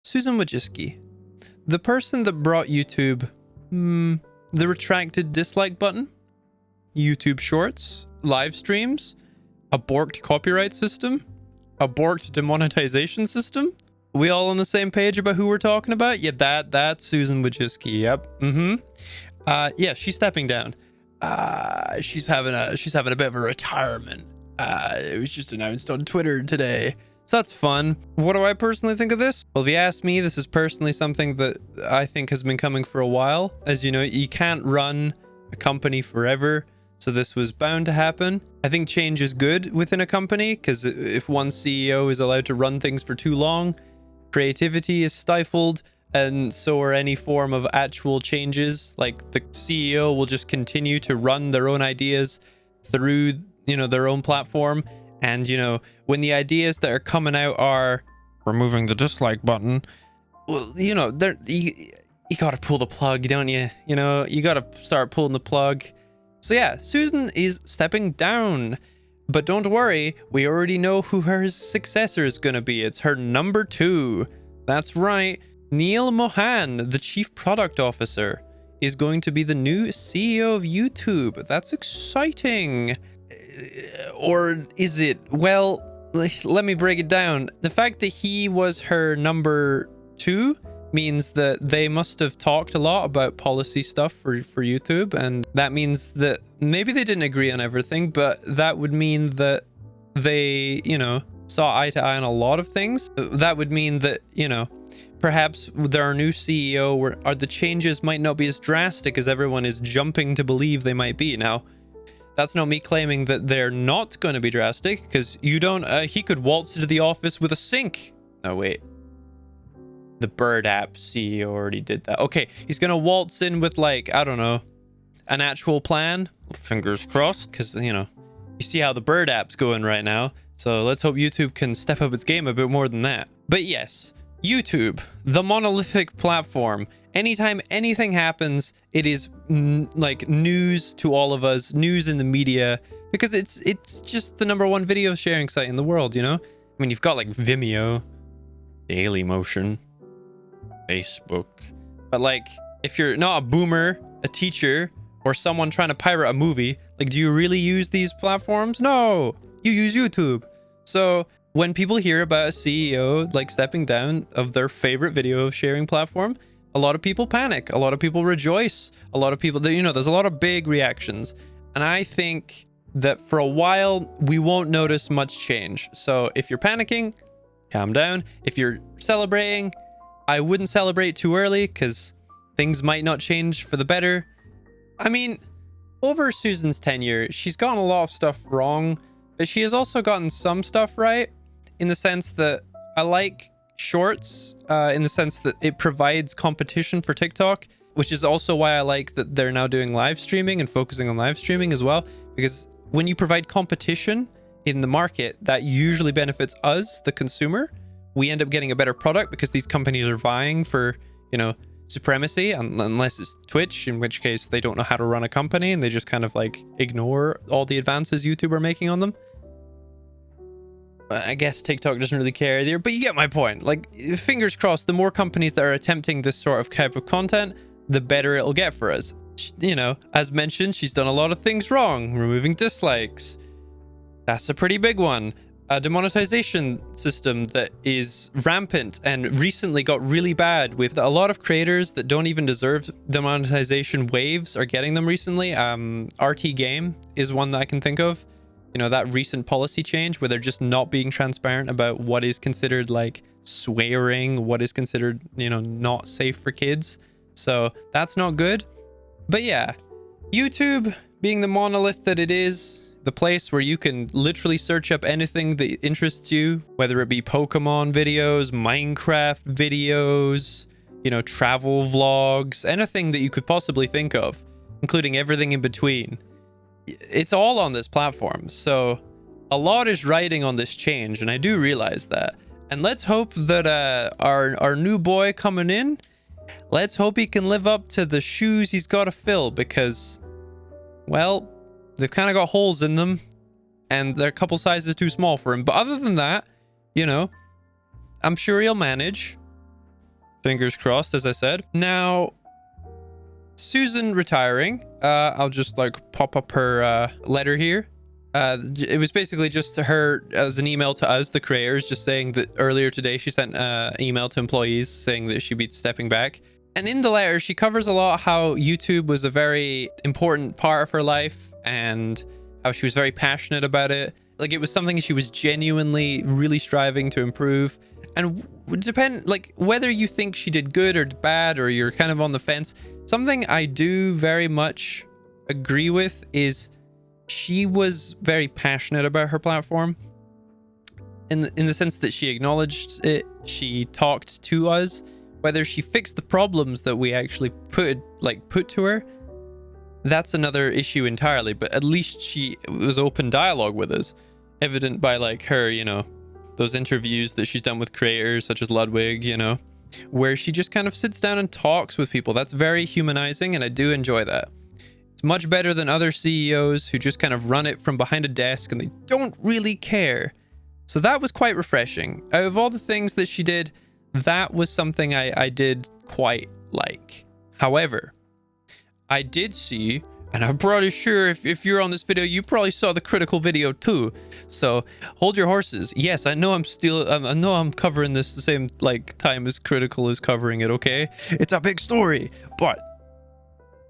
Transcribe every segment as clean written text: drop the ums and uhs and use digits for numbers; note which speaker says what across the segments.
Speaker 1: Susan Wojcicki, the person that brought YouTube the retracted dislike button, YouTube Shorts, live streams, a borked copyright system, a borked demonetization system. We all on the same page about who we're talking about? Yeah, that's Susan Wojcicki. Yep. Yeah, she's stepping down. She's having a bit of a retirement. It was just announced on Twitter today. So that's fun. What do I personally think of this? Well, if you ask me, this is personally something that I think has been coming for a while. As you know, you can't run a company forever, so this was bound to happen. I think change is good within a company, because if one CEO is allowed to run things for too long, creativity is stifled, and so are any form of actual changes. Like, the CEO will just continue to run their own ideas through, their own platform. And, when the ideas that are coming out are removing the dislike button, well, you got to pull the plug, don't you? You got to start pulling the plug. So yeah, Susan is stepping down. But don't worry, we already know who her successor is going to be. It's her number 2. That's right. Neil Mohan, the Chief Product Officer, is going to be the new CEO of YouTube. That's exciting. Or is it? Well, let me break it down. The fact that he was her number 2 means that they must have talked a lot about policy stuff for YouTube, and that means that maybe they didn't agree on everything, but that would mean that they, saw eye to eye on a lot of things. That would mean that, perhaps their new CEO or the changes might not be as drastic as everyone is jumping to believe they might be. Now, that's not me claiming that they're not going to be drastic, because he could waltz into the office with a sink. No, wait. The Bird app CEO already did that. Okay, he's going to waltz in with, I don't know, an actual plan. Fingers crossed, because, you see how the Bird app's going right now. So let's hope YouTube can step up its game a bit more than that. But yes, YouTube, the monolithic platform. Anytime anything happens, it is news to all of us, news in the media, because it's just the #1 video sharing site in the world, I mean, you've got Vimeo, Dailymotion, Facebook, but if you're not a boomer, a teacher, or someone trying to pirate a movie, do you really use these platforms? No, you use YouTube. So when people hear about a CEO stepping down of their favorite video sharing platform, a lot of people panic, a lot of people rejoice, a lot of people, there's a lot of big reactions. And I think that for a while, we won't notice much change. So if you're panicking, calm down. If you're celebrating, I wouldn't celebrate too early, because things might not change for the better. I mean, over Susan's tenure, she's gotten a lot of stuff wrong, but she has also gotten some stuff right, in the sense that I like Shorts, in the sense that it provides competition for TikTok, which is also why I like that they're now doing live streaming and focusing on live streaming as well, because when you provide competition in the market, that usually benefits us, the consumer. We end up getting a better product because these companies are vying for, supremacy, unless it's Twitch, in which case they don't know how to run a company and they just kind of ignore all the advances YouTube are making on them. I guess TikTok doesn't really care either, but you get my point. Fingers crossed, the more companies that are attempting this sort of type of content, the better it'll get for us. As mentioned, she's done a lot of things wrong. Removing dislikes. That's a pretty big one. A demonetization system that is rampant and recently got really bad, with a lot of creators that don't even deserve demonetization waves are getting them recently. RT Game is one that I can think of. That recent policy change where they're just not being transparent about what is considered swearing, what is considered, not safe for kids. So that's not good. But yeah, YouTube being the monolith that it is, the place where you can literally search up anything that interests you, whether it be Pokemon videos, Minecraft videos, travel vlogs, anything that you could possibly think of, including everything in between. It's all on this platform. So a lot is riding on this change, and I do realize that. And let's hope that our new boy coming in, let's hope he can live up to the shoes he's got to fill, because, well, they've kind of got holes in them and they're a couple sizes too small for him. But other than that, I'm sure he'll manage. Fingers crossed, as I said. Now, Susan retiring. I'll just like pop up her letter here. It was basically just to her as an email to us, the creators, just saying that earlier today she sent an email to employees saying that she'd be stepping back. And in the letter, she covers a lot how YouTube was a very important part of her life and how she was very passionate about it. Like, it was something she was genuinely really striving to improve. And depend, like, whether you think she did good or bad, or you're kind of on the fence, something I do very much agree with is she was very passionate about her platform in the sense that she acknowledged it. She talked to us. Whether she fixed the problems that we actually put to her, that's another issue entirely. But at least she was open dialogue with us, evident by like her, you know, those interviews that she's done with creators such as Ludwig, you know, where she just kind of sits down and talks with people. That's very humanizing, and I do enjoy that. It's much better than other CEOs who just kind of run it from behind a desk and they don't really care. So that was quite refreshing. Out of all the things that she did, that was something I did quite like. However, I did see, and I'm pretty sure if you're on this video, you probably saw the critical video too. So hold your horses. Yes, I know I know I'm covering this the same like time as critical is covering it, okay? It's a big story. But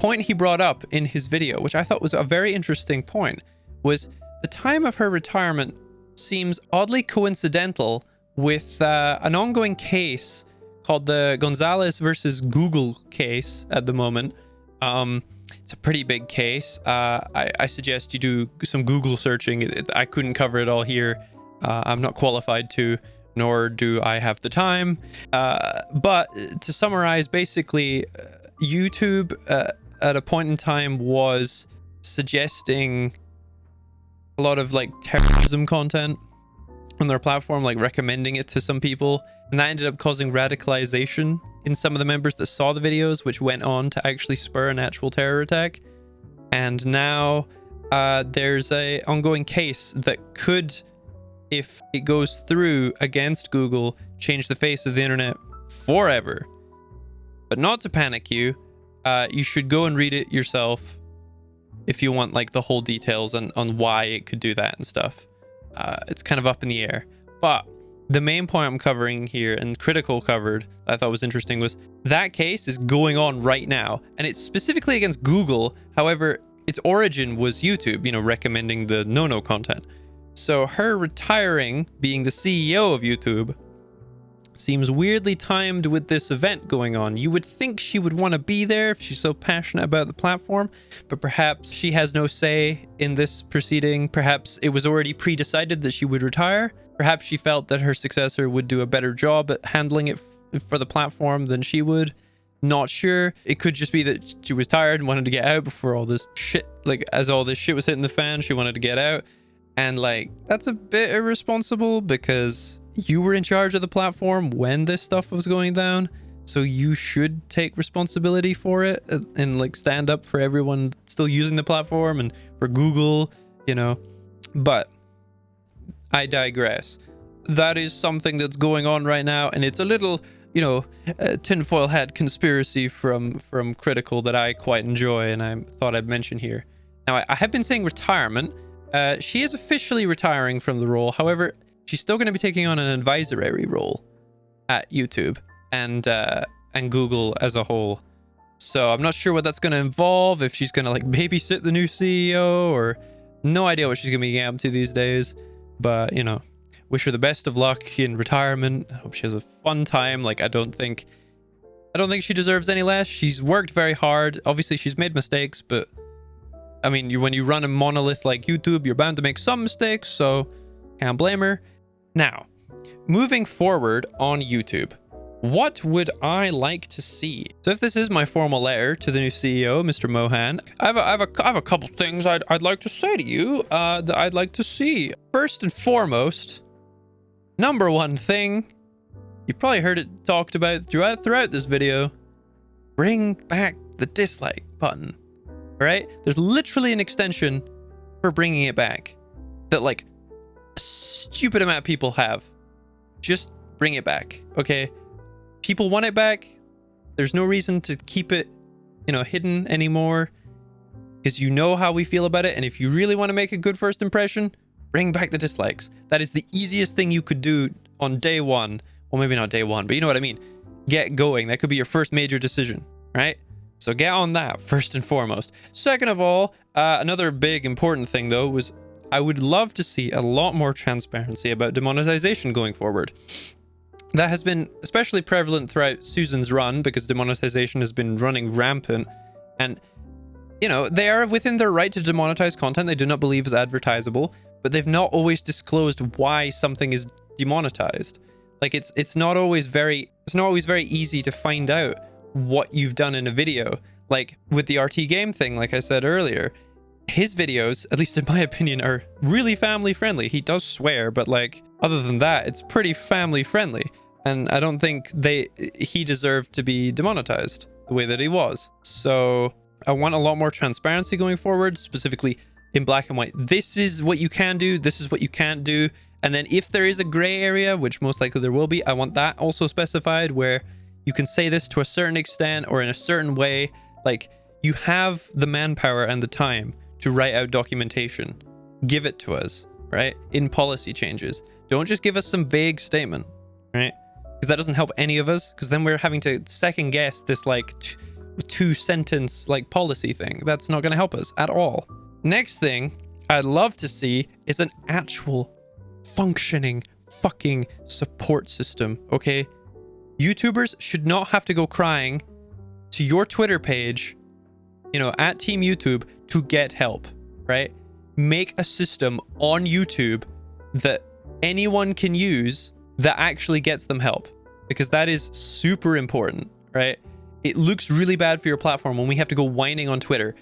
Speaker 1: point he brought up in his video, which I thought was a very interesting point, was the time of her retirement seems oddly coincidental with an ongoing case called the Gonzalez versus Google case at the moment. It's a pretty big case. I suggest you do some Google searching. I couldn't cover it all here. I'm not qualified to, nor do I have the time. But to summarize, basically, YouTube at a point in time was suggesting a lot of like terrorism content on their platform, like recommending it to some people, and that ended up causing radicalization in some of the members that saw the videos, which went on to actually spur an actual terror attack. And now there's a ongoing case that could, if it goes through against Google, change the face of the internet forever. But not to panic you. You should go and read it yourself if you want like the whole details on why it could do that and stuff. It's kind of up in the air. But the main point I'm covering here, and Critical covered, that I thought was interesting, was that case is going on right now. And it's specifically against Google. However, its origin was YouTube, you know, recommending the no-no content. So her retiring, being the CEO of YouTube, seems weirdly timed with this event going on. You would think she would want to be there if she's so passionate about the platform, but perhaps she has no say in this proceeding. Perhaps it was already pre-decided that she would retire. Perhaps she felt that her successor would do a better job at handling it for the platform than she would. Not sure. It could just be that she was tired and wanted to get out before all this shit, like as all this shit was hitting the fan, she wanted to get out. And like, that's a bit irresponsible because you were in charge of the platform when this stuff was going down, so you should take responsibility for it and like stand up for everyone still using the platform and for Google, you know. But I digress. That is something that's going on right now, and it's a little, you know, tinfoil hat conspiracy from Critical that I quite enjoy, and I thought I'd mention here. Now, I have been saying retirement. She is officially retiring from the role. However, she's still going to be taking on an advisory role at YouTube and Google as a whole. So I'm not sure what that's going to involve, if she's going to like babysit the new CEO, or no idea what she's going to be getting up to these days. But, you know, wish her the best of luck in retirement. I hope she has a fun time. Like, I don't think she deserves any less. She's worked very hard. Obviously, she's made mistakes, but I mean, when you run a monolith like YouTube, you're bound to make some mistakes, so can't blame her. Now, moving forward on YouTube, what would I like to see? So if this is my formal letter to the new CEO, Mr. Mohan, I have a couple things I'd like to say to you that I'd like to see. First and foremost, number one thing, you probably heard it talked about throughout this video, bring back the dislike button. All right? There's literally an extension for bringing it back that like a stupid amount of people have. Just bring it back, okay? people want it back. There's no reason to keep it, hidden anymore, because you know how we feel about it. And if you really want to make a good first impression, bring back the dislikes. That is the easiest thing you could do on day one. Well, maybe not day one, but you know what I mean. Get going. That could be your first major decision, right? So get on that first and foremost. Second of all, another big important thing though was I would love to see a lot more transparency about demonetization going forward. That has been especially prevalent throughout Susan's run because demonetization has been running rampant. And, they are within their right to demonetize content they do not believe is advertisable, but they've not always disclosed why something is demonetized. Like it's not always very easy to find out what you've done in a video. Like with the RT game thing, like I said earlier, his videos, at least in my opinion, are really family friendly. He does swear, but like other than that, it's pretty family friendly. And I don't think he deserved to be demonetized the way that he was. So I want a lot more transparency going forward, specifically in black and white. This is what you can do. This is what you can't do. And then if there is a gray area, which most likely there will be, I want that also specified where you can say this to a certain extent or in a certain way. Like you have the manpower and the time to write out documentation. Give it to us, right? In policy changes. Don't just give us some vague statement, right? Because that doesn't help any of us, because then we're having to second guess this like two sentence like policy thing. That's not going to help us at all. Next thing I'd love to see is an actual functioning fucking support system, okay? YouTubers should not have to go crying to your Twitter page, at Team YouTube to get help, right? Make a system on YouTube that anyone can use that actually gets them help, because that is super important, right? It looks really bad for your platform when we have to go whining on Twitter.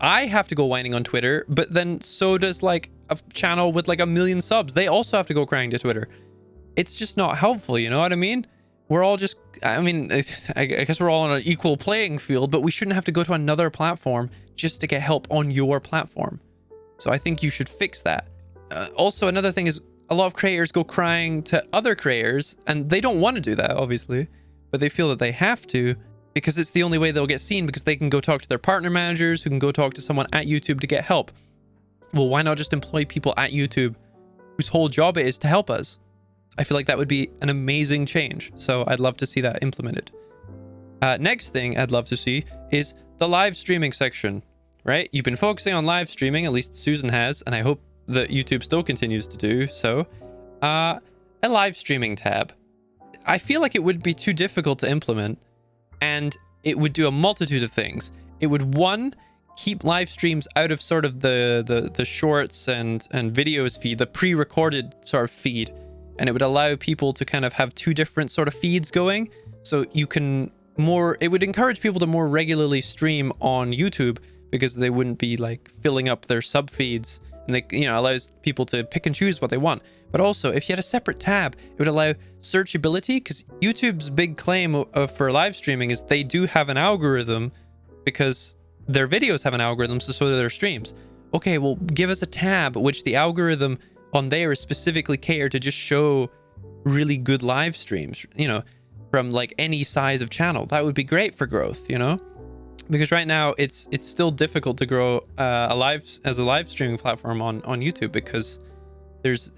Speaker 1: I have to go whining on Twitter, but then so does like a channel with like 1 million subs. They also have to go crying to Twitter. It's just not helpful, you know what I mean? We're all just, I guess we're all on an equal playing field, but we shouldn't have to go to another platform just to get help on your platform. So I think you should fix that. Also, another thing is a lot of creators go crying to other creators, and they don't want to do that, obviously, but they feel that they have to because it's the only way they'll get seen, because they can go talk to their partner managers who can go talk to someone at YouTube to get help. Well, why not just employ people at YouTube whose whole job it is to help us? I feel like that would be an amazing change. So I'd love to see that implemented. Next thing I'd love to see is the live streaming section, right? You've been focusing on live streaming, at least Susan has, and I hope that YouTube still continues to do so. A live streaming tab. I feel like it would be too difficult to implement, and it would do a multitude of things. It would, one, keep live streams out of sort of the shorts and videos feed, the pre-recorded sort of feed. And it would allow people to kind of have two different sort of feeds going. So you can it would encourage people to more regularly stream on YouTube, because they wouldn't be like filling up their sub feeds, and they, allows people to pick and choose what they want. But also, if you had a separate tab, it would allow searchability, because YouTube's big claim for live streaming is they do have an algorithm, because their videos have an algorithm, so do their streams. Okay, well, give us a tab which the algorithm on there is specifically catered to just show really good live streams, from like any size of channel. That would be great for growth, because right now it's still difficult to grow a live streaming platform on YouTube, because there's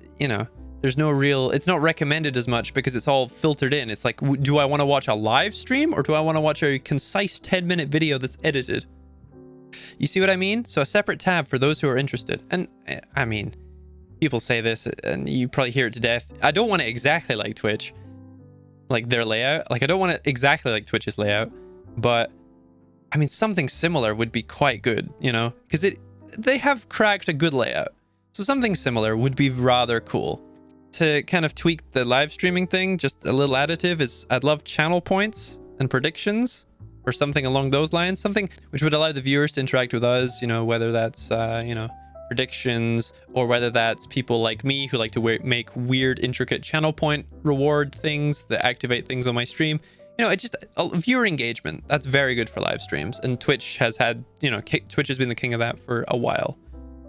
Speaker 1: no real, it's not recommended as much because it's all filtered in. It's like, do I want to watch a live stream, or do I want to watch a concise 10-minute video that's edited? You see what I mean? So a separate tab for those who are interested. And I mean, people say this and you probably hear it to death. I don't want it exactly like Twitch, like their layout. Like I don't want it exactly like Twitch's layout, but I mean, something similar would be quite good, because they have cracked a good layout. So something similar would be rather cool. To kind of tweak the live streaming thing, just a little additive is I'd love channel points and predictions, or something along those lines, something which would allow the viewers to interact with us, whether that's, predictions, or whether that's people like me who like to make weird, intricate channel point reward things that activate things on my stream. It's just viewer engagement. That's very good for live streams. And Twitch has had, Twitch has been the king of that for a while.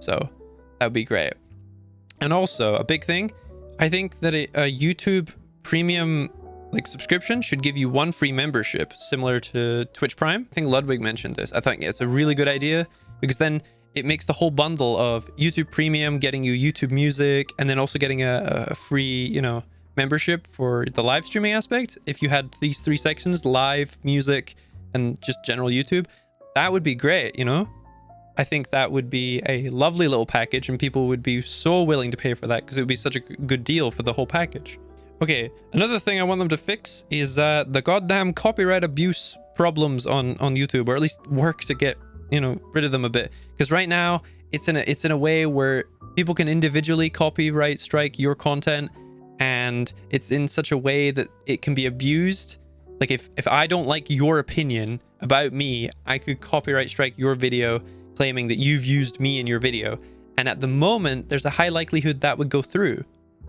Speaker 1: So that would be great. And also a big thing, I think that a YouTube premium like subscription should give you 1 free membership, similar to Twitch Prime. I think Ludwig mentioned this. I think it's a really good idea, because then it makes the whole bundle of YouTube Premium, getting you YouTube Music, and then also getting a free, you know, membership for the live streaming aspect. If you had these 3 sections, live, music, and just general YouTube, that would be great, you know? I think that would be a lovely little package, and people would be so willing to pay for that because it would be such a good deal for the whole package. Okay, another thing I want them to fix is the goddamn copyright abuse problems on YouTube, or at least work to get, you know, rid of them a bit. Because right now it's in a way where people can individually copyright strike your content, and it's in such a way that it can be abused. Like if I don't like your opinion about me, I could copyright strike your video claiming that you've used me in your video. And at the moment, there's a high likelihood that would go through.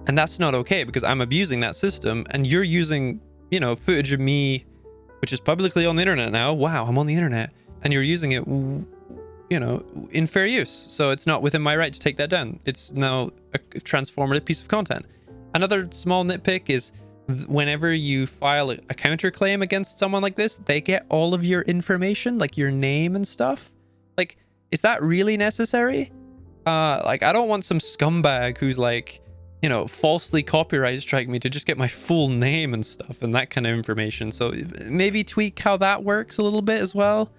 Speaker 1: And that's not okay, because I'm abusing that system, and you're using, you know, footage of me, which is publicly on the internet now. Wow, I'm on the internet. And you're using it, you know, in fair use. So it's not within my right to take that down. It's now a transformative piece of content. Another small nitpick is whenever you file a counterclaim against someone like this, they get all of your information, like your name and stuff. Like, is that really necessary? Like, I don't want some scumbag who's like, you know, falsely copyright strike me to just get my full name and stuff and that kind of information. So maybe tweak how that works a little bit as well.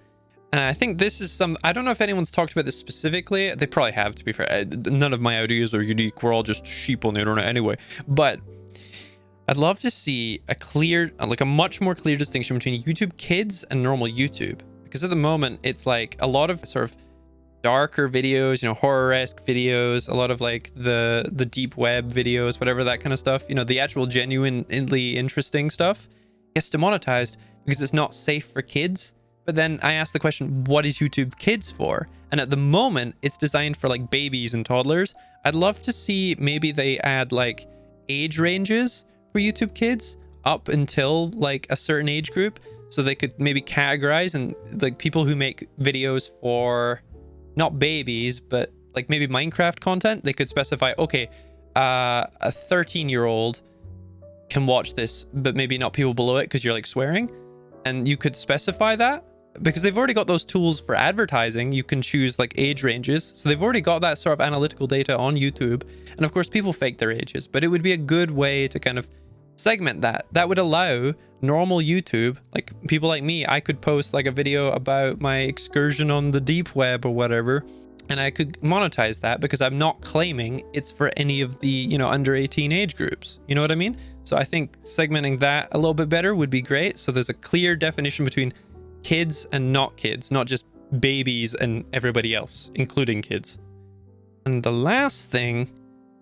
Speaker 1: And I think this is I don't know if anyone's talked about this specifically. They probably have, to be fair. None of my ideas are unique. We're all just sheep on the internet anyway. But I'd love to see a much more clear distinction between YouTube Kids and normal YouTube. Because at the moment, it's like a lot of sort of darker videos, you know, horror-esque videos, a lot of like the deep web videos, whatever, that kind of stuff, you know, the actual genuinely interesting stuff gets demonetized because it's not safe for kids. But then I asked the question, what is YouTube Kids for? And at the moment, it's designed for like babies and toddlers. I'd love to see maybe they add like age ranges for YouTube Kids up until like a certain age group, so they could maybe categorize, and like people who make videos for not babies, but like maybe Minecraft content, they could specify, okay, a 13-year-old can watch this, but maybe not people below it because you're like swearing. And you could specify that, because they've already got those tools for advertising. You can choose like age ranges. So they've already got that sort of analytical data on YouTube. And of course, people fake their ages, but it would be a good way to kind of segment that. That would allow normal YouTube, like people like me, I could post like a video about my excursion on the deep web or whatever, and I could monetize that because I'm not claiming it's for any of the, you know, under 18 age groups. You know what I mean? So I think segmenting that a little bit better would be great. So there's a clear definition between kids and not kids, not just babies and everybody else, including kids. And the last thing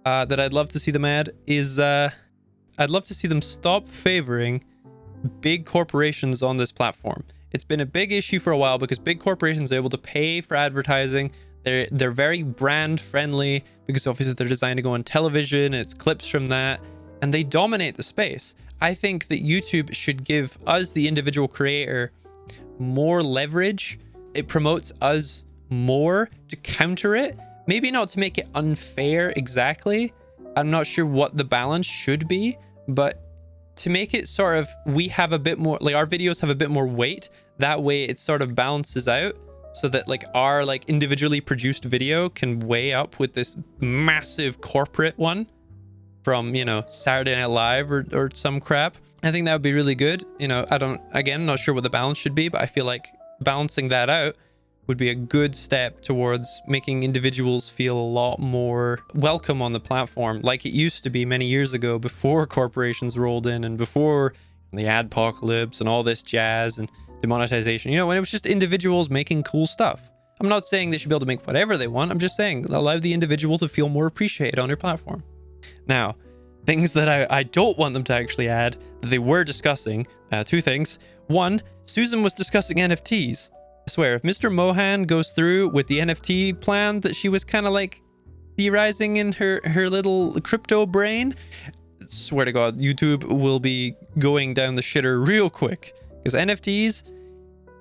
Speaker 1: that I'd love to see them add is I'd love to see them stop favoring big corporations on this platform. It's been a big issue for a while because big corporations are able to pay for advertising. They're very brand friendly because obviously they're designed to go on television. It's clips from that, and they dominate the space. I think that YouTube should give us, the individual creator, more leverage. It promotes us more to counter it. Maybe not to make it unfair exactly. I'm not sure what the balance should be, but to make it sort of, we have a bit more, like our videos have a bit more weight. That way it sort of balances out, so that like our like individually produced video can weigh up with this massive corporate one from, you know, Saturday Night Live or some crap. I think that would be really good. You know, I'm not sure what the balance should be, but I feel like balancing that out would be a good step towards making individuals feel a lot more welcome on the platform, like it used to be many years ago, before corporations rolled in and before the adpocalypse and all this jazz and demonetization. You know, when it was just individuals making cool stuff. I'm not saying they should be able to make whatever they want. I'm just saying allow the individual to feel more appreciated on your platform. Now, things that I don't want them to actually add that they were discussing, 2 things. One, Susan was discussing NFTs. I swear, if Mr. Mohan goes through with the NFT plan that she was kind of like theorizing in her little crypto brain, swear to God, YouTube will be going down the shitter real quick. Because NFTs,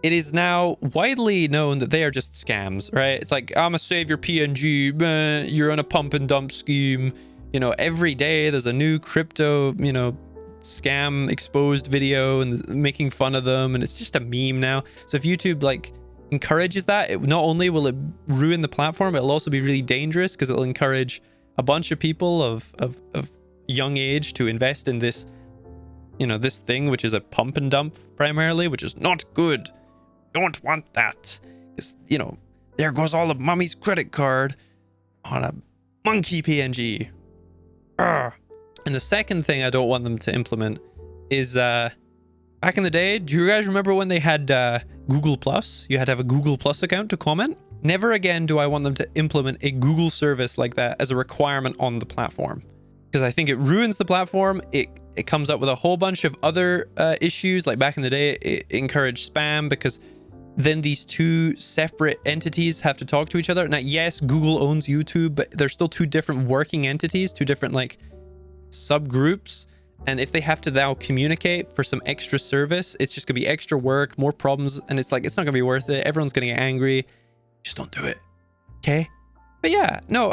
Speaker 1: it is now widely known that they are just scams, right? It's like, I'm gonna save your PNG, you're on a pump and dump scheme. You know, every day there's a new crypto, you know, scam exposed video and making fun of them, and it's just a meme now. So if YouTube like encourages that, it not only will it ruin the platform, it'll also be really dangerous because it'll encourage a bunch of people of young age to invest in this, you know, this thing which is a pump and dump primarily, which is not good. Don't want that, because, you know, there goes all of mommy's credit card on a monkey PNG. Urgh. And the second thing I don't want them to implement is back in the day, do you guys remember when they had Google Plus? You had to have a Google Plus account to comment. Never again do I want them to implement a Google service like that as a requirement on the platform, because I think it ruins the platform. It comes up with a whole bunch of other issues. Like back in the day, it encouraged spam because then these two separate entities have to talk to each other. Now, yes, Google owns YouTube, but they're still two different working entities, two different like subgroups. And if they have to now communicate for some extra service, it's just gonna be extra work, more problems, and it's like, it's not gonna be worth it. Everyone's gonna get angry. Just don't do it, okay? But yeah, no,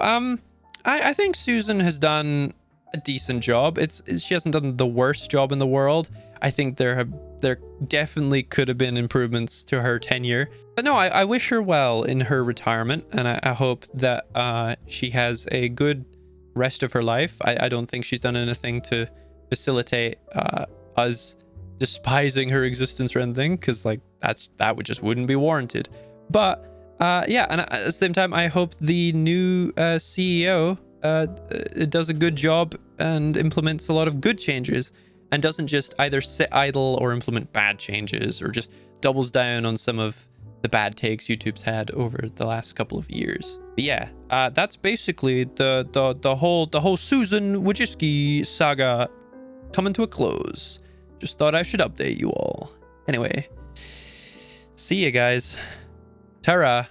Speaker 1: I think Susan has done a decent job. She hasn't done the worst job in the world. I think there definitely could have been improvements to her tenure. But no, I wish her well in her retirement, and I hope that she has a good rest of her life. I don't think she's done anything to facilitate us despising her existence or anything, because like that wouldn't be warranted. But yeah, and at the same time, I hope the new CEO does a good job and implements a lot of good changes, and doesn't just either sit idle or implement bad changes, or just doubles down on some of the bad takes YouTube's had over the last couple of years. But yeah, that's basically the whole Susan Wojcicki saga coming to a close. Just thought I should update you all. Anyway, see you guys. Ta-ra.